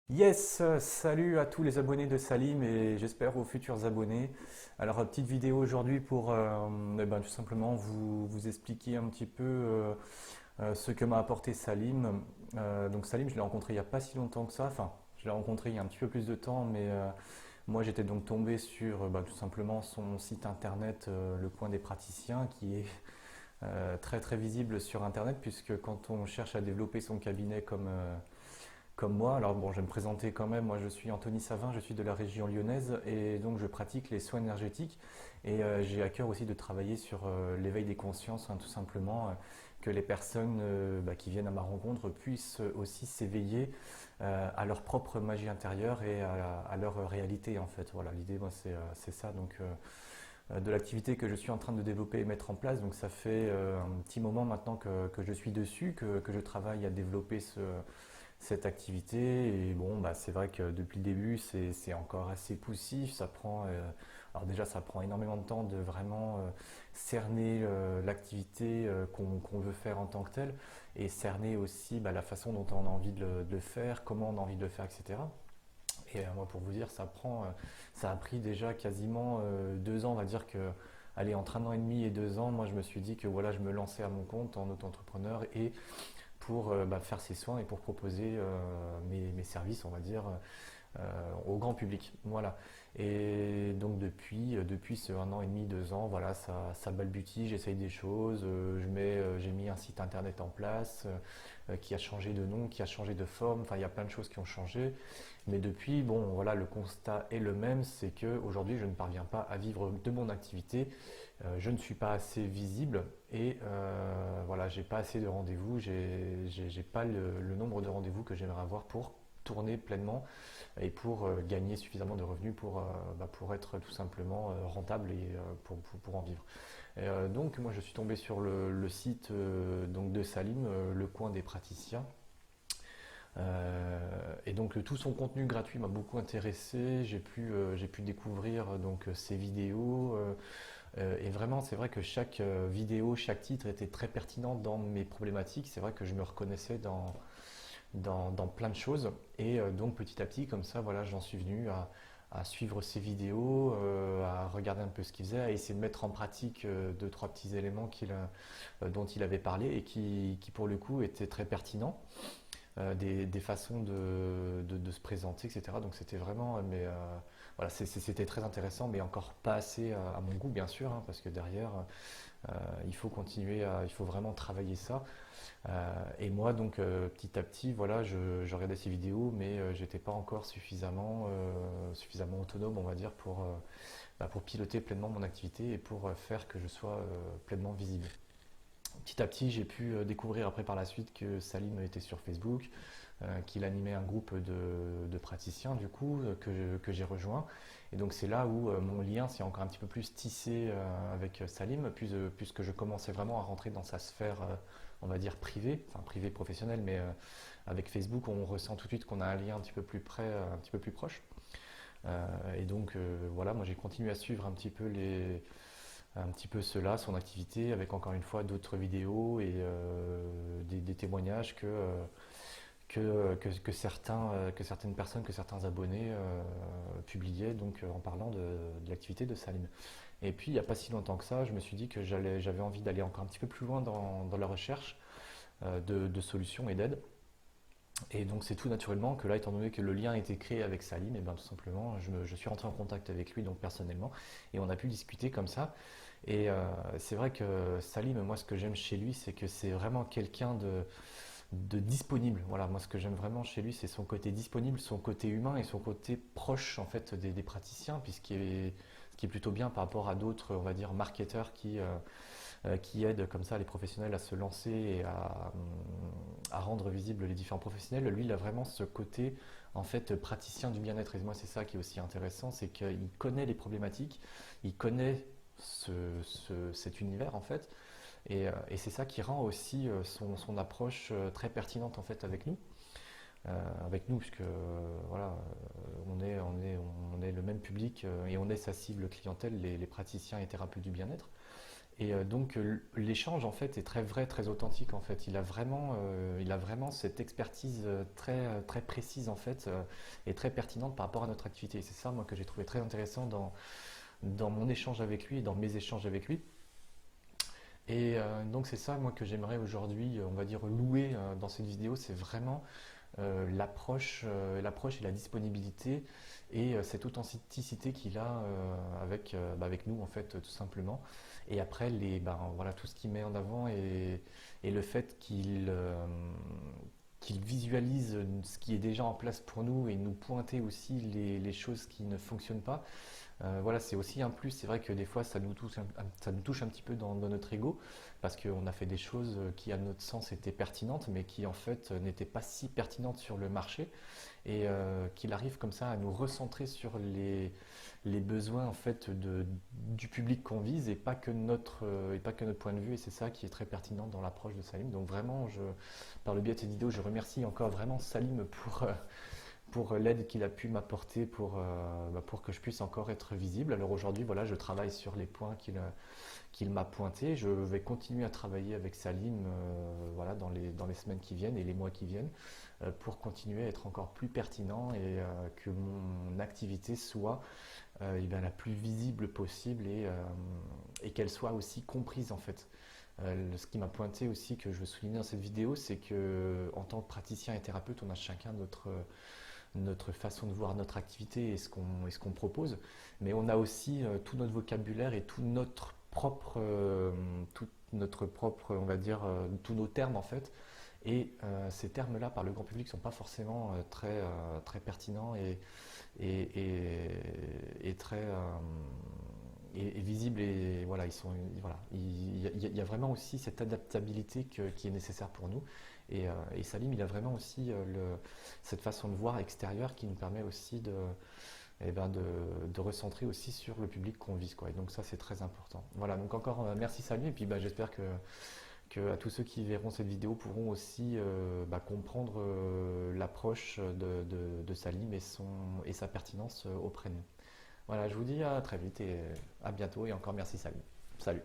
Yes, salut à tous les abonnés de Salim et j'espère aux futurs abonnés. Alors, petite vidéo aujourd'hui pour tout simplement vous expliquer un petit peu ce que m'a apporté Salim. Donc Salim, je l'ai rencontré il n'y a pas si longtemps que ça. Enfin, je l'ai rencontré il y a un petit peu plus de temps, mais moi j'étais donc tombé sur tout simplement son site internet, Le Coin des Praticiens, qui est très très visible sur internet, puisque quand on cherche à développer son cabinet comme moi. Alors bon, je vais me présenter quand même. Moi, je suis Anthony Savin, je suis de la région lyonnaise et donc je pratique les soins énergétiques et j'ai à cœur aussi de travailler sur l'éveil des consciences, hein, tout simplement, que les personnes qui viennent à ma rencontre puissent aussi s'éveiller à leur propre magie intérieure et à leur réalité en fait. Voilà, l'idée, moi, c'est ça. Donc, de l'activité que je suis en train de développer et mettre en place. Donc ça fait un petit moment maintenant que je suis dessus, que je travaille à développer cette activité. Et bon, c'est vrai que depuis le début, c'est encore assez poussif. Alors déjà, ça prend énormément de temps de vraiment cerner l'activité qu'on veut faire en tant que telle et cerner aussi la façon dont on a envie de le faire, comment on a envie de le faire, etc. Et moi, pour vous dire, ça a pris déjà quasiment 2 ans. On va dire que, allez, entre 1 an et demi et 2 ans, moi, je me suis dit que voilà, je me lançais à mon compte en auto-entrepreneur et pour faire ces soins et pour proposer mes services, on va dire, au grand public. Voilà. Et donc depuis ce 1 an et demi, 2 ans, voilà, ça balbutie, j'essaye des choses, j'ai mis un site internet en place qui a changé de nom, qui a changé de forme, enfin il y a plein de choses qui ont changé. Mais depuis, bon, voilà, le constat est le même, c'est que aujourd'hui je ne parviens pas à vivre de mon activité, je ne suis pas assez visible et voilà, j'ai pas assez de rendez-vous, j'ai pas le nombre de rendez-vous que j'aimerais avoir pour tourner pleinement et pour gagner suffisamment de revenus pour être tout simplement rentable et pour en vivre. Donc moi je suis tombé sur le site donc de Salim, Le Coin des Praticiens. Et donc tout son contenu gratuit m'a beaucoup intéressé. J'ai pu découvrir donc ses vidéos. Et vraiment, c'est vrai que chaque vidéo, chaque titre était très pertinent dans mes problématiques. C'est vrai que je me reconnaissais dans plein de choses. Et donc petit à petit, comme ça, voilà, j'en suis venu à suivre ses vidéos, à regarder un peu ce qu'il faisait, à essayer de mettre en pratique deux, trois petits éléments dont il avait parlé et qui, pour le coup, étaient très pertinents. Des façons de se présenter, etc. Donc c'était vraiment, voilà, c'était très intéressant, mais encore pas assez à mon goût, bien sûr, hein, parce que derrière, il faut continuer, il faut vraiment travailler ça. Et moi, donc, petit à petit, voilà, je regardais ces vidéos, mais j'étais pas encore suffisamment autonome, on va dire, pour piloter pleinement mon activité et pour faire que je sois pleinement visible. Petit à petit, j'ai pu découvrir après par la suite que Salim était sur Facebook, qu'il animait un groupe de praticiens du coup que j'ai rejoint. Et donc c'est là où mon lien s'est encore un petit peu plus tissé avec Salim, puisque je commençais vraiment à rentrer dans sa sphère, on va dire privée, enfin privée professionnelle, mais avec Facebook, on ressent tout de suite qu'on a un lien un petit peu plus près, un petit peu plus proche. Et donc voilà, moi j'ai continué à suivre un petit peu cela, son activité, avec encore une fois d'autres vidéos et des témoignages que certaines personnes, que certains abonnés publiaient donc, en parlant de l'activité de Salim. Et puis il n'y a pas si longtemps que ça, je me suis dit que j'avais envie d'aller encore un petit peu plus loin dans la recherche de solutions et d'aide. Et donc c'est tout naturellement que là, étant donné que le lien a été créé avec Salim, et bien tout simplement, je suis rentré en contact avec lui donc personnellement, et on a pu discuter comme ça. Et c'est vrai que Salim, moi ce que j'aime chez lui, c'est que c'est vraiment quelqu'un de disponible. Voilà, moi ce que j'aime vraiment chez lui, c'est son côté disponible, son côté humain et son côté proche en fait des praticiens, ce qui est plutôt bien par rapport à d'autres, on va dire, marketeurs qui aident comme ça les professionnels à se lancer et à rendre visibles les différents professionnels. Lui, il a vraiment ce côté en fait praticien du bien-être. Et moi, c'est ça qui est aussi intéressant, c'est qu'il connaît les problématiques, il connaît cet univers en fait, et c'est ça qui rend aussi son approche très pertinente en fait avec nous, puisque voilà, on est le même public et on est sa cible clientèle, les praticiens et thérapeutes du bien-être. Et donc l'échange en fait est très vrai, très authentique en fait. Il a vraiment cette expertise très précise en fait et très pertinente par rapport à notre activité. Et c'est ça moi que j'ai trouvé très intéressant dans mon échange avec lui et dans mes échanges avec lui. Et donc c'est ça moi que j'aimerais aujourd'hui, on va dire louer dans cette vidéo, c'est vraiment l'approche et la disponibilité et cette authenticité qu'il a avec nous en fait tout simplement. Et après voilà, tout ce qu'il met en avant et le fait qu'il visualise ce qui est déjà en place pour nous et nous pointer aussi les choses qui ne fonctionnent pas. Voilà, c'est aussi un plus. C'est vrai que des fois, ça nous touche un petit peu dans notre ego, parce qu'on a fait des choses qui, à notre sens, étaient pertinentes, mais qui, en fait, n'étaient pas si pertinentes sur le marché, et qu'il arrive comme ça à nous recentrer sur les besoins, en fait, du public qu'on vise, et pas que notre point de vue. Et c'est ça qui est très pertinent dans l'approche de Salim. Donc vraiment, par le biais de cette vidéo, je remercie encore vraiment Salim pour l'aide qu'il a pu m'apporter pour que je puisse encore être visible. Alors aujourd'hui, voilà, je travaille sur les points qu'il m'a pointés. Je vais continuer à travailler avec Salim voilà, dans les semaines qui viennent et les mois qui viennent pour continuer à être encore plus pertinent et que mon activité soit eh bien, la plus visible possible et qu'elle soit aussi comprise en fait. Ce qui m'a pointé aussi, que je veux souligner dans cette vidéo, c'est que en tant que praticien et thérapeute, on a chacun notre façon de voir notre activité et ce qu'on propose, mais on a aussi tout notre vocabulaire et tout notre propre, on va dire, tous nos termes en fait. Et ces termes-là, par le grand public, ne sont pas forcément très pertinents et très et visibles. Et voilà, voilà. Il y a vraiment aussi cette adaptabilité qui est nécessaire pour nous. Et Salim, il a vraiment aussi cette façon de voir extérieure qui nous permet aussi eh ben de recentrer aussi sur le public qu'on vise, quoi. Et donc ça, c'est très important. Voilà, donc encore merci Salim, et puis j'espère que à tous ceux qui verront cette vidéo pourront aussi comprendre l'approche de Salim et sa pertinence auprès de nous. Voilà, je vous dis à très vite et à bientôt, et encore merci Salim. Salut.